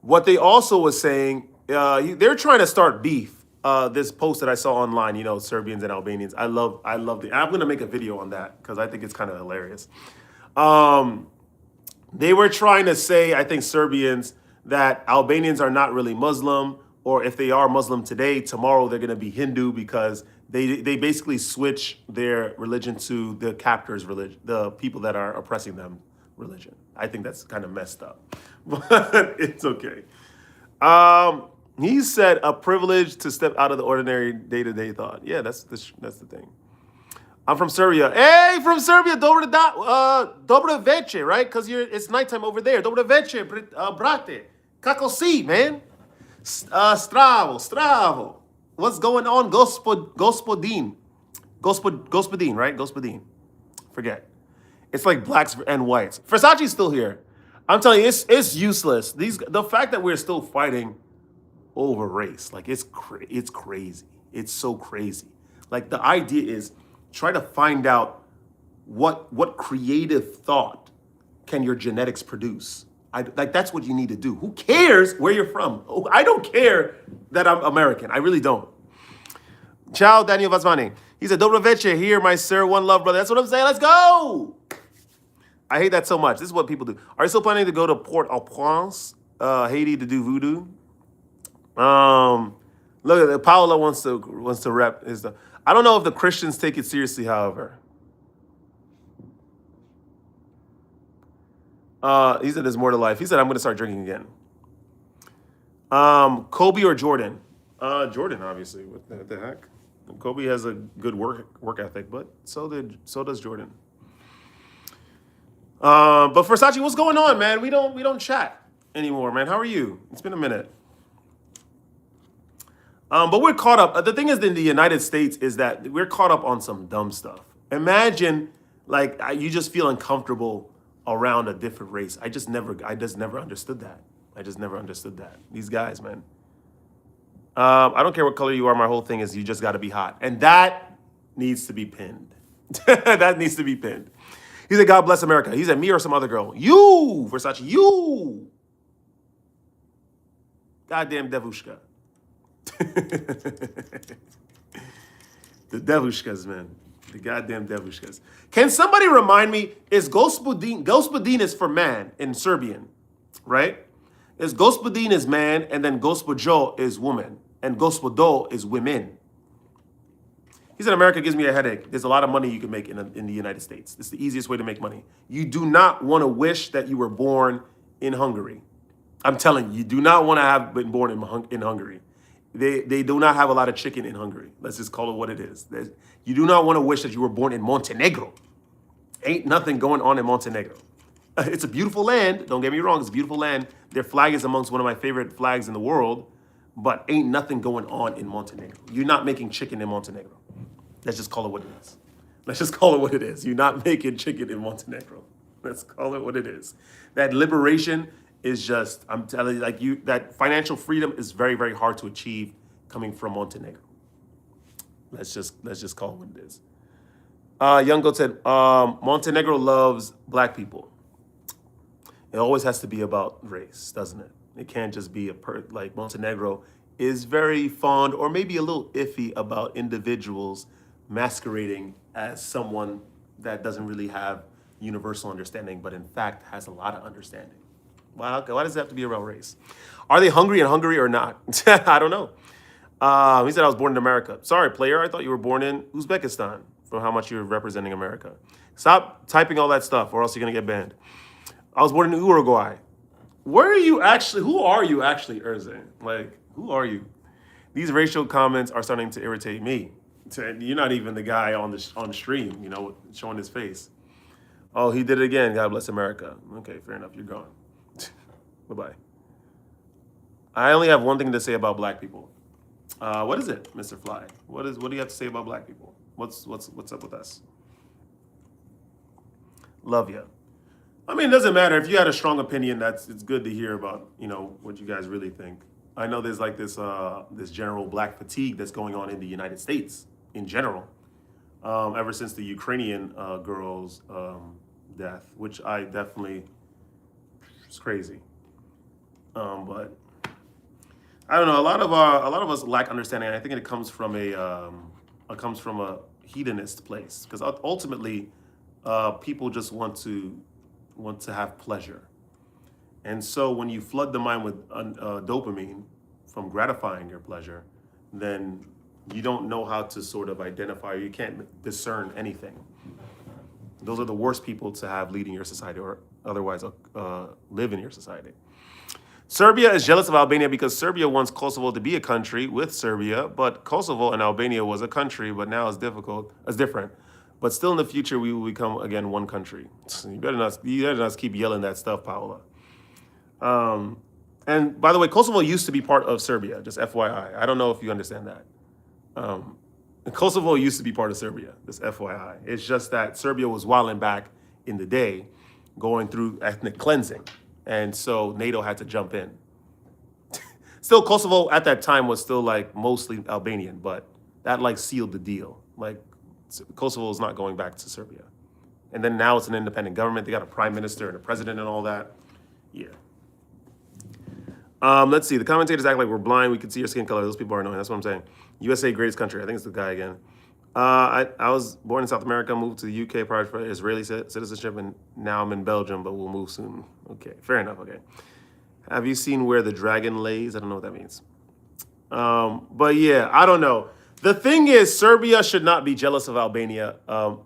What they also was saying, they're trying to start beef. This post that I saw online, Serbians and Albanians. I love it. I'm going to make a video on that because I think it's kind of hilarious. They were trying to say, I think Serbians, that Albanians are not really Muslim, or if they are Muslim today, tomorrow they're going to be Hindu because they basically switch their religion to the captors' religion, the people that are oppressing them religion. I think that's kind of messed up, but it's okay. He said a privilege to step out of the ordinary day-to-day thought. Yeah, that's the thing. I'm from Serbia. Hey, from Serbia, dobro veče, right? Because it's nighttime over there. Dobro veče, brate. Kako si, man? Stravo. What's going on, gospodin? Gospodin, right? Gospodin. Forget. It's like blacks and whites. Versace's still here. I'm telling you, it's useless. The fact that we're still fighting over race, like it's crazy. It's so crazy. Like the idea is try to find out what creative thought can your genetics produce. That's what you need to do. Who cares where you're from? I don't care that I'm American. I really don't. Ciao, Daniel Vazvani. He said, Dobro veče, here, my sir. One love, brother. That's what I'm saying. Let's go. I hate that so much. This is what people do. Are you still planning to go to Port-au-Prince, Haiti, to do voodoo? Look at Paola wants to rep his. I don't know if the Christians take it seriously, however. He said there's more to life. He said I'm going to start drinking again. Kobe or Jordan? Jordan, obviously. What the heck? Kobe has a good work ethic, but so does Jordan. But Versace, what's going on, man? We don't chat anymore, man. How are you? It's been a minute. But we're caught up. The thing is, in the United States, is that we're caught up on some dumb stuff. Imagine, like, you just feel uncomfortable around a different race. I just never understood that. I just never understood that. These guys, man. I don't care what color you are. My whole thing is you just got to be hot, and that needs to be pinned. That needs to be pinned. He said, "God bless America." He said, "Me or some other girl." You, Versace. You, goddamn devushka. The devushkas, man. The goddamn devushkas. Can somebody remind me? Is Gospodin is for man in Serbian, right? Is Gospodin is man, and then Gospođo is woman, and Gospodo is women. He said, America gives me a headache. There's a lot of money you can make in the United States. It's the easiest way to make money. You do not want to wish that you were born in Hungary. I'm telling you, you do not want to have been born in Hungary. They do not have a lot of chicken in Hungary. Let's just call it what it is. You do not want to wish that you were born in Montenegro. Ain't nothing going on in Montenegro. It's a beautiful land. Don't get me wrong. It's a beautiful land. Their flag is amongst one of my favorite flags in the world. But ain't nothing going on in Montenegro. You're not making chicken in Montenegro. Let's just call it what it is. Let's just call it what it is. You're not making chicken in Montenegro. Let's call it what it is. That liberation is just, I'm telling you, that financial freedom is very, very hard to achieve coming from Montenegro. Let's just call it what it is. Young Goat said, Montenegro loves black people. It always has to be about race, doesn't it? It can't just be like Montenegro is very fond or maybe a little iffy about individuals masquerading as someone that doesn't really have universal understanding, but in fact has a lot of understanding. Why does it have to be about race? Are they hungry in Hungary or not? I don't know. He said, I was born in America. Sorry, player, I thought you were born in Uzbekistan for how much you're representing America. Stop typing all that stuff or else you're going to get banned. I was born in Uruguay. Where are you actually? Who are you actually, Erze? Like, who are you? These racial comments are starting to irritate me. You're not even the guy on the stream, you know, showing his face. Oh, he did it again. God bless America. Okay, fair enough. You're gone. Bye-bye. I only have one thing to say about black people. What is it, Mr. Fly? What do you have to say about black people? What's up with us? Love ya. I mean, it doesn't matter. If you had a strong opinion, it's good to hear about, you know, what you guys really think. I know there's like this general black fatigue that's going on in the United States in general, ever since the Ukrainian girl's death, which I definitely, it's crazy. But I don't know. A lot of us lack understanding. I think it comes from a hedonist place, because ultimately, people just want to have pleasure. And so when you flood the mind with dopamine from gratifying your pleasure, then you don't know how to sort of identify, or you can't discern anything. Those are the worst people to have leading your society or otherwise live in your society. Serbia is jealous of Albania because Serbia wants Kosovo to be a country with Serbia, but Kosovo and Albania was a country, but now it's different. But still in the future, we will become, again, one country. You better not keep yelling that stuff, Paola. And by the way, Kosovo used to be part of Serbia, just FYI. I don't know if you understand that. Kosovo used to be part of Serbia, just FYI. It's just that Serbia was wilding back in the day, going through ethnic cleansing. And so NATO had to jump in. Still, Kosovo at that time was still like mostly Albanian, but that like sealed the deal. Like, Kosovo is not going back to Serbia. And then now it's an independent government. They got a prime minister and a president and all that. Yeah. Let's see. The commentators act like we're blind. We can see your skin color. Those people are annoying. That's what I'm saying. USA, greatest country. I think it's the guy again. I was born in South America, moved to the UK prior to Israeli citizenship, and now I'm in Belgium, but we'll move soon. Okay, fair enough. Okay. Have you seen Where the Dragon Lays? I don't know what that means. But yeah, I don't know. The thing is, Serbia should not be jealous of Albania,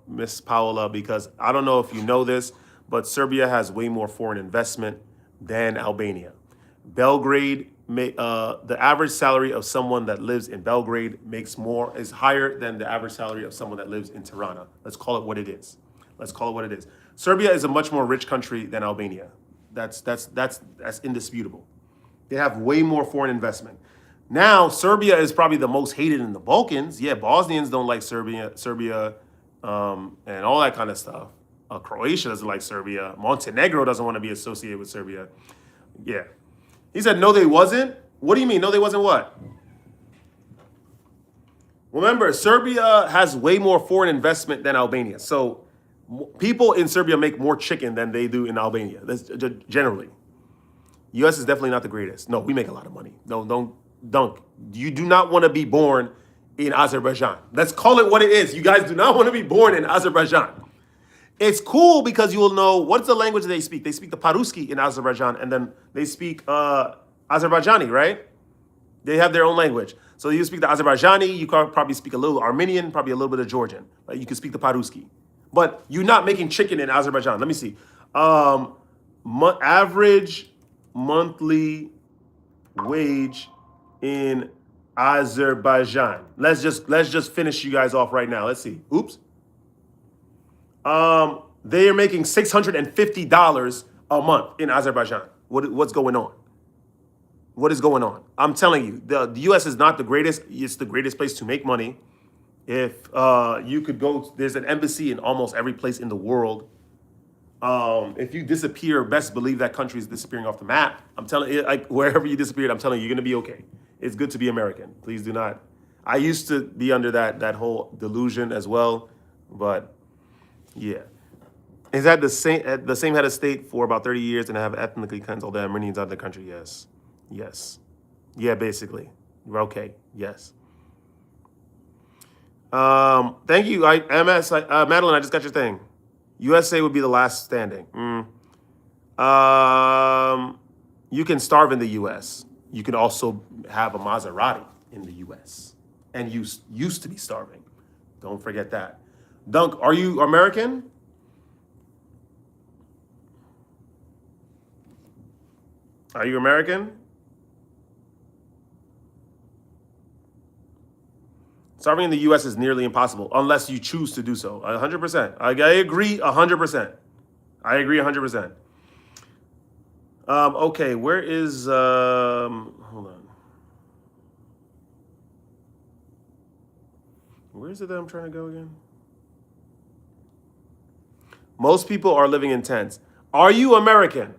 Miss Paola, because I don't know if you know this, but Serbia has way more foreign investment than Albania. Belgrade, the average salary of someone that lives in Belgrade is higher than the average salary of someone that lives in Tirana. Let's call it what it is. Serbia is a much more rich country than Albania. That's indisputable. They have way more foreign investment. Now Serbia is probably the most hated in the Balkans. Yeah, Bosnians don't like Serbia, and all that kind of stuff. Croatia doesn't like Serbia. Montenegro doesn't want to be associated with Serbia. Yeah. He said, no, they wasn't. What do you mean? No, they wasn't what? Remember, Serbia has way more foreign investment than Albania. So people in Serbia make more chicken than they do in Albania. That's generally. U.S. is definitely not the greatest. No, we make a lot of money. No, don't, Dunk. You do not want to be born in Azerbaijan. Let's call it what it is. You guys do not want to be born in Azerbaijan. It's cool because you will know what's the language they speak. They speak the Paruski in Azerbaijan, and then they speak Azerbaijani, right? They have their own language. So you speak the Azerbaijani, you can probably speak a little Armenian, probably a little bit of Georgian. Like you can speak the Paruski. But you're not making chicken in Azerbaijan. Let me see. Average monthly wage in Azerbaijan. Let's just finish you guys off right now. Let's see. Oops. They are making $650 a month in Azerbaijan. What's going on? What is going on? I'm telling you, the U.S. is not the greatest. It's the greatest place to make money. If you could go, there's an embassy in almost every place in the world. If you disappear, best believe that country is disappearing off the map. I'm telling you, like wherever you disappeared, I'm telling you, you're gonna be okay. It's good to be American. Please do not. I used to be under that whole delusion as well, but yeah. Is that the same head of state for about 30 years and have ethnically cleansed all the Armenians out of the country? Yes. Yes. Yeah, basically. You're okay. Yes. Thank you. Madeline, I just got your thing. USA would be the last standing. You can starve in the US. You can also have a Maserati in the US. And you used to be starving. Don't forget that. Dunk, are you American? Are you American? Starving in the U.S. is nearly impossible unless you choose to do so. 100%. I agree 100%. I agree 100%. Okay, where is, hold on. Where is it that I'm trying to go again? Most people are living in tents. Are you American?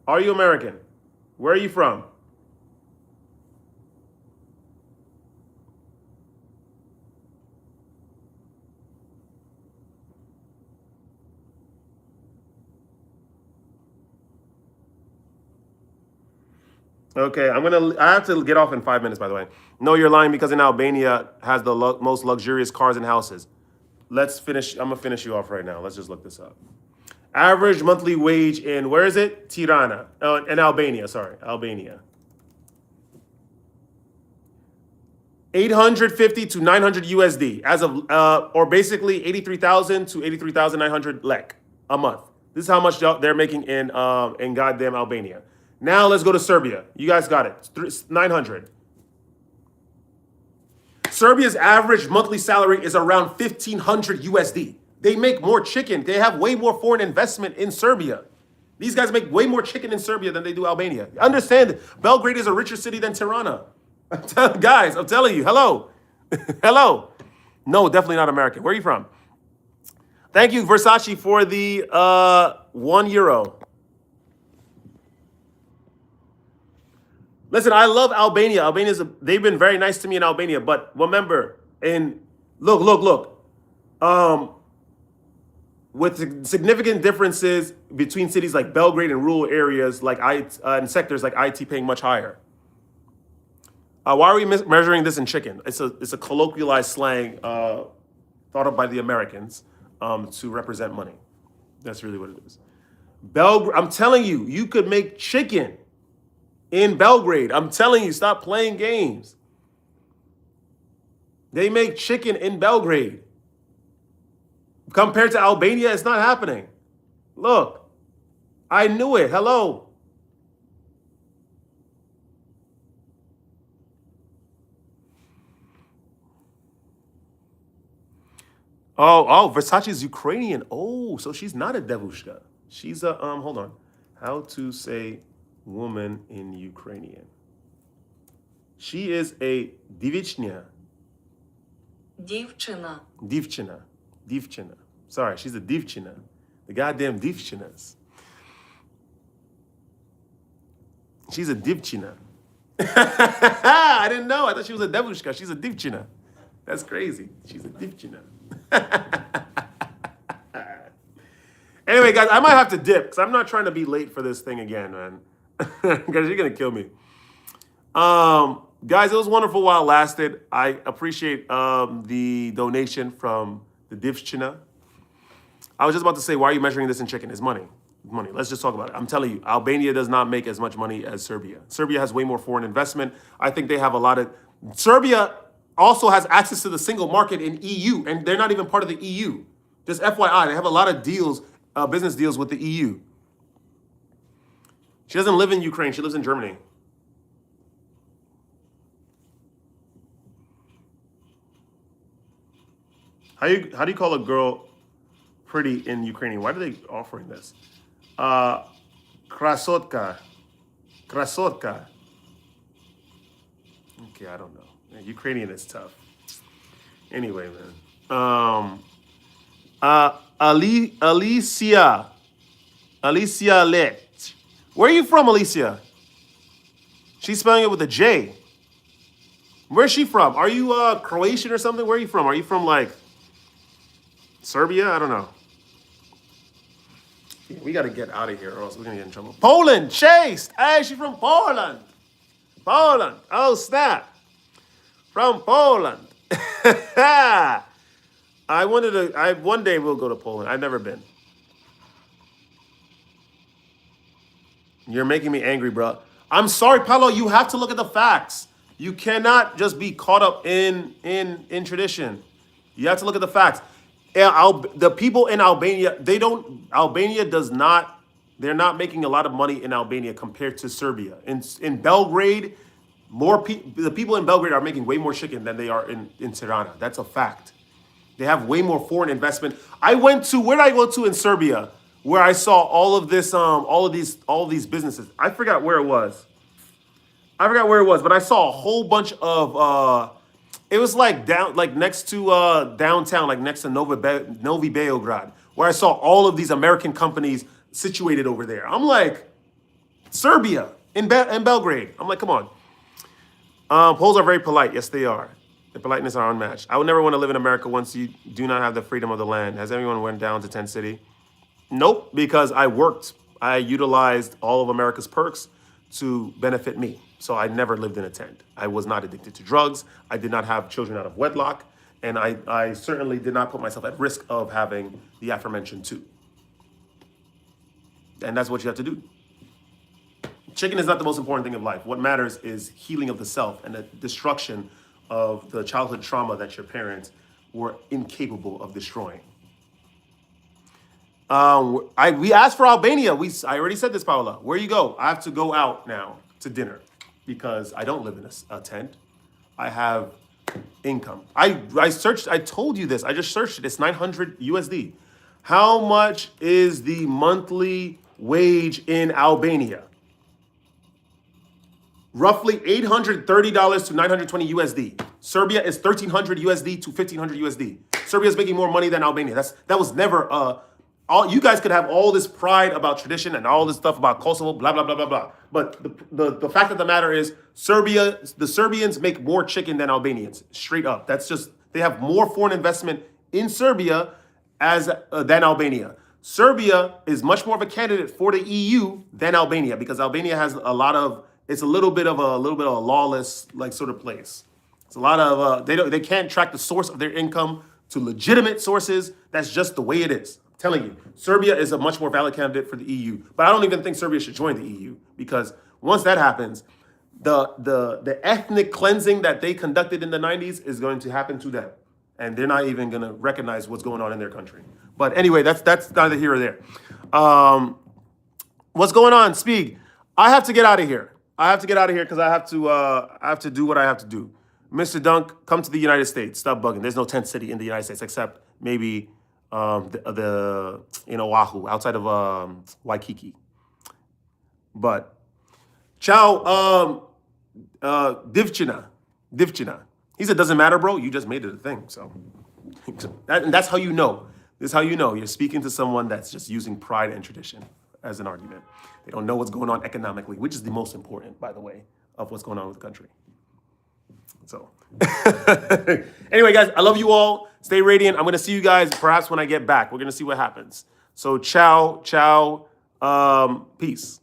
Are you American? Where are you from? Okay, I have to get off in 5 minutes, by the way. No, you're lying because in Albania has the most luxurious cars and houses. Let's finish. I'm gonna finish you off right now. Let's just look this up. Average monthly wage in, where is it? Tirana. In Albania, sorry, Albania. 850 to 900 USD as of, or basically 83,000 to 83,900 lek a month. This is how much they're making in goddamn Albania. Now let's go to Serbia. You guys got it. 900. Serbia's average monthly salary is around 1,500 USD. They make more chicken. They have way more foreign investment in Serbia. These guys make way more chicken in Serbia than they do Albania. Understand, Belgrade is a richer city than Tirana. Guys, I'm telling you, hello. Hello. No, definitely not American. Where are you from? Thank you, Versace, for the €1. Listen, I love Albania. They've been very nice to me in Albania, but remember, look. With significant differences between cities like Belgrade and rural areas like and sectors like IT paying much higher. Why are we measuring this in chicken? It's a colloquialized slang thought up by the Americans to represent money. That's really what it is. I'm telling you, you could make chicken in Belgrade. I'm telling you, stop playing games. They make chicken in Belgrade. Compared to Albania, it's not happening. Look, I knew it. Hello. Oh, Versace's Ukrainian. Oh, so she's not a devushka. She's a, hold on. How to say woman in Ukrainian. She is a divichnia. Дівчина. Divchina. Divchina. Sorry, she's a divchina. The goddamn divchinas. She's a divchina. I didn't know. I thought she was a devushka. She's a divchina. That's crazy. She's a divchina. Anyway, guys, I might have to dip because I'm not trying to be late for this thing again, man. Because you're gonna kill me. Guys, it was wonderful while it lasted. I appreciate the donation from the Divchina. I was just about to say, why are you measuring this in chicken? It's money. Money. Let's just talk about it. I'm telling you, Albania does not make as much money as Serbia. Serbia has way more foreign investment. I think they have a lot of. Serbia also has access to the single market in EU, and they're not even part of the EU. Just FYI, they have a lot of deals, business deals with the EU. She doesn't live in Ukraine. She lives in Germany. How do you call a girl pretty in Ukrainian? Why are they offering this? Krasotka. Krasotka. Okay, I don't know. Man, Ukrainian is tough. Anyway, man. Alicia. Alicia Let. Where are you from, Alicia? She's spelling it with a J. Where's she from? Are you Croatian or something? Where are you from? Are you from like Serbia? I don't know. Yeah, we got to get out of here or else we're going to get in trouble. Poland, Chase. Hey, she's from Poland. Poland. Oh, snap. From Poland. One day we'll go to Poland. I've never been. You're making me angry, bro. I'm sorry, Paolo. You have to look at the facts. You cannot just be caught up in tradition. You have to look at the facts. The people in Albania, Albania does not, they're not making a lot of money in Albania compared to Serbia. In Belgrade, the people in Belgrade are making way more chicken than they are in Tirana. That's a fact. They have way more foreign investment. Where did I go to in Serbia? Where I saw all of this, all of these businesses. I forgot where it was. But I saw a whole bunch of, it was like next to downtown, like next to Novi Beograd, where I saw all of these American companies situated over there. I'm like, Serbia in Belgrade. I'm like, come on. Poles are very polite. Yes, they are. The politeness are unmatched. I would never want to live in America once you do not have the freedom of the land. Has anyone went down to Tent City? Nope, because I worked. I utilized all of America's perks to benefit me. So I never lived in a tent. I was not addicted to drugs. I did not have children out of wedlock. And I certainly did not put myself at risk of having the aforementioned two. And that's what you have to do. Chicken is not the most important thing of life. What matters is healing of the self and the destruction of the childhood trauma that your parents were incapable of destroying. We asked for Albania. I already said this, Paola. Where you go? I have to go out now to dinner because I don't live in a tent. I have income. I searched. I told you this. I just searched it. It's 900 USD. How much is the monthly wage in Albania? Roughly $830 to 920 USD. Serbia is 1,300 USD to 1,500 USD. Serbia is making more money than Albania. That was never all. You guys could have all this pride about tradition and all this stuff about Kosovo, blah blah blah blah blah. But the fact of the matter is, the Serbians make more chicken than Albanians. Straight up, that's just they have more foreign investment in Serbia than Albania. Serbia is much more of a candidate for the EU than Albania because Albania has it's a little bit of a lawless like sort of place. It's a lot of they can't track the source of their income to legitimate sources. That's just the way it is. I'm telling you, Serbia is a much more valid candidate for the EU. But I don't even think Serbia should join the EU because once that happens, the ethnic cleansing that they conducted in the 90s is going to happen to them. And they're not even going to recognize what's going on in their country. But anyway, that's neither here or there. What's going on, Speed? I have to get out of here. Because I have to do what I have to do. Mr. Dunk, come to the United States. Stop bugging. There's no tent city in the United States except maybe in Oahu, outside of Waikiki. But ciao. Divchina. Divchina. He said, doesn't matter, bro. You just made it a thing. So and that's how you know. This is how you know you're speaking to someone that's just using pride and tradition as an argument. They don't know what's going on economically, which is the most important, by the way, of what's going on with the country. So anyway, guys, I love you all. Stay radiant. I'm going to see you guys perhaps when I get back. We're going to see what happens. So ciao, ciao, peace.